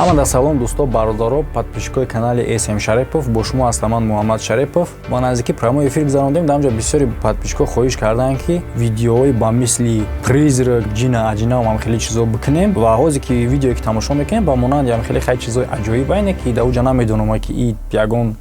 Ҳамада салом дӯсто, бародаро, подписчикои канали SM Шарипов. Бо шумо ҳастам ман Муҳаммад Шарипов. Ба наздикӣ прямой эфир гузарондем. Дар ҷо бисёри подписчико хоҳиш карданд ки видеоҳои ба мисли призрак, ҷина, аҷина ва хеле чизо бикунем. Ва ҳозир ки видеое ки тамошо мекунем ба монанд хеле чизои аҷоиб айне ки дар уҷа намедонам ки и ягон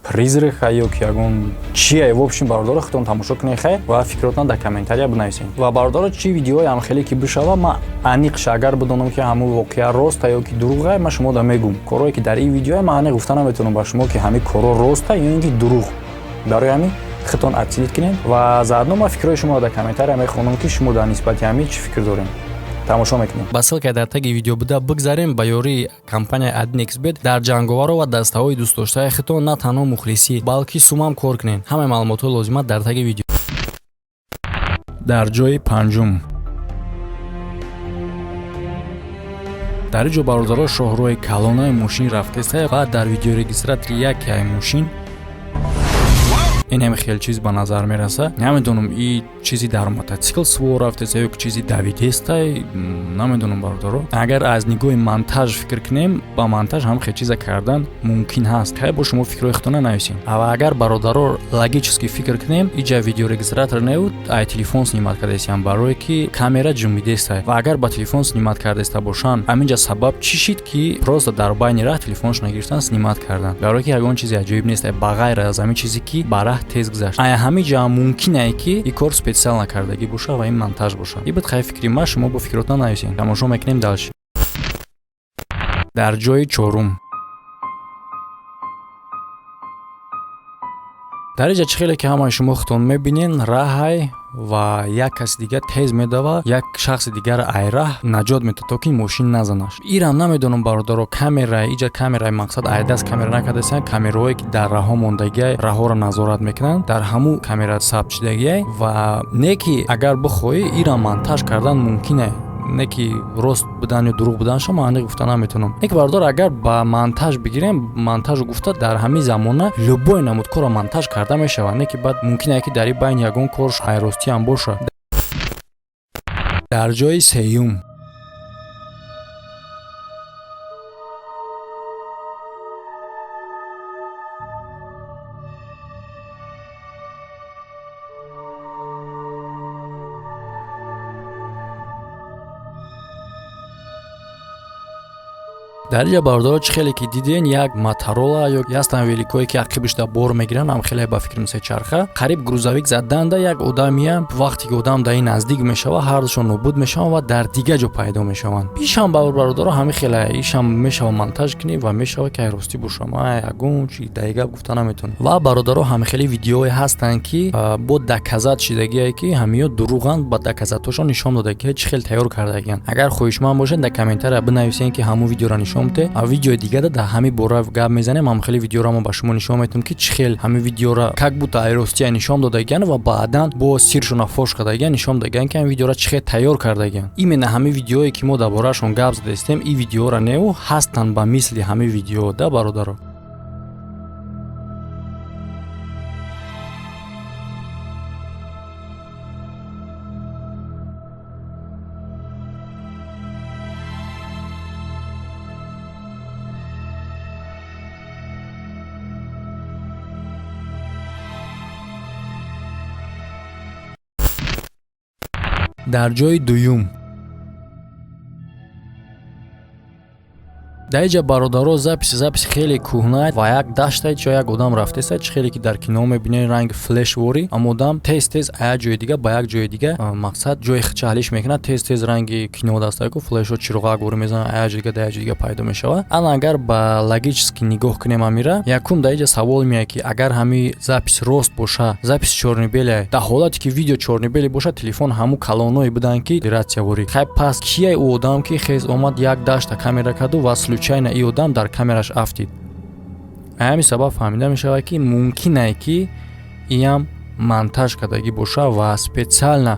призрак ё ки ягон чие. В общем, бародаро худтон тамошо кунед хай ва фикротон дар комментария бинависед. Ва бародаро чи видеои хеле ки бишава ма аниқш агар бидонам ки ҳамун воқеа роста ё ки дурӯғ ма шумо да мегум. Корое ки дар ин видео ма аниқ гуфта наметавонам ба шумо ки ҳамин коро роста ё ки дурӯғ. Барои ҳамин худтон аксилит кунед ва заодно ма фикрҳои шумо дар комментария мехонам ки шумо дар нисбати ҳамин чӣ фикр доред. тамошо мекунем. Ба ссилка дар таги видео буда бигзарем ба ёрии компания AdNextBet дар ҷанговаро ва дастаҳои дӯстдоштаи худтон на танҳо мухлисӣ, балки сумам кор кунед. Ҳамаи маълумотҳои лозима дар таги видео. Дар ҷои панҷум. дар ин ҷо бародаро шоҳроҳи калонаи мошин рафтеса ва дар видеорегистратори яке мошин ин хеле чиз ба назар мераса. Намедонам и чизи дар мотоцикл свор рафтеса ё ки чизи давидеста, намедонам бародаро. Агар аз нигоҳи монтаж фикр кунем, ба монтаж ҳам хеле чиза кардан мумкин ҳаст. Хай бо шумо фикрҳои худтона нависед. Ава агар бародаро логически фикр кунем, иҷа видеорегистратор неуд, ай телефон снимат кардесам барое ки камера ҷумидеста. Ва агар ба телефон снимат кардеста бошанд, аминҷа сабаб чӣ шид ки просто дар байни раҳ телефоншона гирифтан снимат кардан. Барое ки ягон чизи аҷоиб нест, ба ғайр аз ҳамин чизе ки ба раҳ тез гузашт. Ай ҳамин ҷа мумкин е ки ин кор специал накардагӣ боша ва ин монтаж боша. И бит хай фикри ма шумо бо фикротон нависед. Тамошо мекунем далш. Дар ҷои чорум. дар ин ҷа чӣ хеле ки ҳамаи шумо худтон мебинен раҳай ва як каси дигар тез медава, як шахси дигар ай раҳ наҷот метод то ки мошин назанаш. Ирам намедонам бародаро камера, иҷа камераи мақсад айдаст камера накардасан, камераҳое ки дар раҳҳо мондагиай, раҳҳоро назорат мекунанд, дар ҳамун камера сабт шудагиай ва не ки агар бихоҳӣ ирам монтаж кардан мумкин е. Не ки рост будан ё дурӯғ будан шумо аниқ гуфта наметавонам. Не ки бардор агар ба монтаж бигирем, монтажу гуфта дар ҳамин замона любой намуд корро монтаж карда мешавад. Не ки баъд мумкин е ки дар ин байн ягон кор хайростӣ ҳам боша. Дар ҷои сеюм. дар ин ҷа бародаро чӣ хеле ки диден як Моторола ё ястан великое ки ақибишда бор мегиранд, ҳам хеле ба фикр месечарха. Қариб грузовик заданда як одамия вақте ки одам дар ин наздик мешава, ҳардушон нобуд мешаванд ва дар дига ҷо пайдо мешаванд. Ишам бародаро ҳамин хеле ишам мешава монтаж кунӣ ва мешава ки ростӣ боша. Ма ягон чи дайга гуфта наметавонам. Ва бародаро ҳамин хеле видеоҳое ҳастанд ки бо доказат шидагие ки ҳамиё дурӯғанд, ба доказатошон нишон додагие чӣ хеле тайёр кардагианд. Агар хоҳишманд бошед дар комментария бинависед ки ҳамун видеоро нишон а видео дигада дар ҳамин бора гап мезанем. ҳам хеле видеоро мо ба шумо нишон медиҳам ки чӣ хел ҳамин видеоро как будто айростия нишон додагиан ва баъдан бо сиршона фош кардагиан нишон додагиан ки ҳамин видеоро чӣ хел тайёр кардагиан. Именно ҳамин видеое ки мо дар борашон гап задастем, ин видеоро неу ҳастанд ба мисли ҳамин видео да бародаро. дар ҷои дуюм. дар ин ҷа бародаро записи хеле кӯҳна ва як даштаи ҷо як одам рафтеса, чӣ хеле ки дар кино мебинед ранги флешвори, ам одам тез аяк ҷои дига ба як ҷои дига мақсад ҷои хичалиш мекунад, тез ранги кино дастаку флешо чироғак вори мезанад, аяк ҷои дига да аяк ҷои дига пайдо мешавад. Ана агар ба логически нигоҳ кунем амира, якум дар ин ҷа савол меояд ки агар ҳамин запис рост боша, запис чорнибеле, дар ҳолате ки видео чорнибели боша, телефон ҳамун калоное буданд ки оператсия вори. Хай пас кие у одам ки хез омад як дашта камера карду ва случайно ин одам дар камераш афтид. ҳамин сабаб фаҳмида мешавад ки мумкин е ки иам монтаж кардагӣ боша ва специально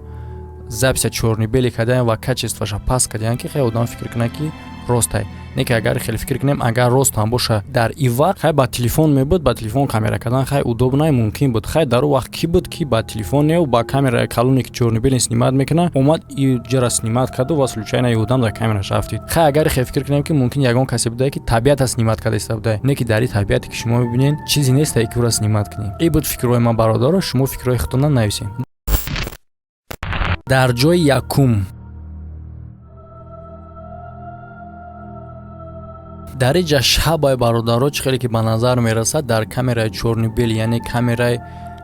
записи чорнибели кардаен ва качествоша паст кардаен ки хеле одам фикр кунад ки рост е. не ки агар хеле фикр кунем агар рост ҳам боша дар ин вақт хай ба телефон мебуд ба телефон камера кардан хай удобнай мумкин буд хай дар он вақт ки буд ки ба телефон не ба камера калоне ки чорнобилин снимат мекуна омад и ҷара снимат карду ва случайно юдам дар камераш рафтид хай агар хеле фикр кунем ки мумкин ягон касе будае ки табиата снимат карда иста будае не ки дар ин табиате ки шумо мебинед чизе нестае ки ӯро снимат кунем. Ин буд фикрҳои ман бародаро, шумо фикрҳои худтонам нависед. дар ҷои якум дариҷа шабай бародаро чӣ хеле ки ба назар мерасад дар камераи чорнобил яъне камераи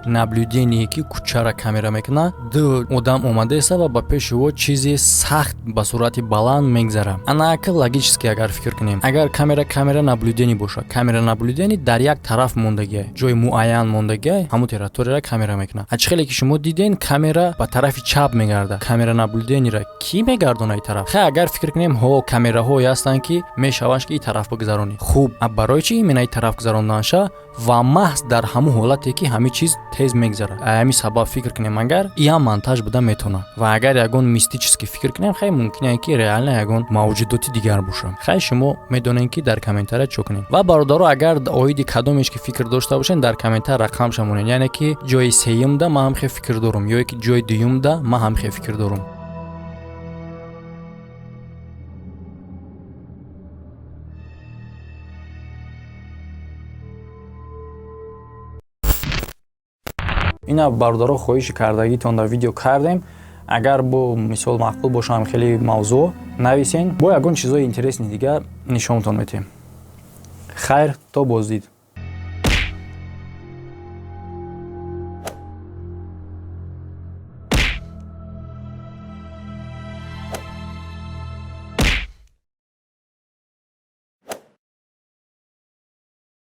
наблюдение ки кӯчара камера мекунад ду одам омада иста ва ба пеши ӯ чизи сахт ба сурати баланд мегзара. анаакл логически агар фикр кунем агар камера наблюдение бошад камера наблюдение дар як тараф мондагиа ҷои муайян мондагиа ҳамун территорияро камера мекунад. чӣ хеле ки шумо диден камера ба тарафи чап мегардад камера наблюдениеро ки мегардона ин тараф. хай агар фикр кунем камераҳое ҳастанд ки мешаванд ки ин тараф бигзаронӣ хуб барои чи именно ин тараф гузаронданша ва маҳз дар ҳамун ҳолате ки ҳамин чиз тез мегзара. ҳамин сабаб фикр кунем агар ин монтаж буда метавонад ва агар ягон мистически фикр кунем хай мумкин ки реально ягон мавҷудоти дигар бошад. хай шумо медонед ки дар комментария чӯ кунем. ва бародаро агар оиди кадомеш ки фикр дошта бошен дар комментар рақам шамонед яъне ки ҷои сеюмда ман ҳам хе фикр дорам ё ки ҷои дуюмда ман ҳам хе фикр дорам. ина бародаро хоҳиши кардагитон дар видео кардем. агар бо мисол мақбул бошам хеле мавзӯъ нависен бо ягон чизҳои интересни дигар нишонтон медиҳем. хайр то боздид.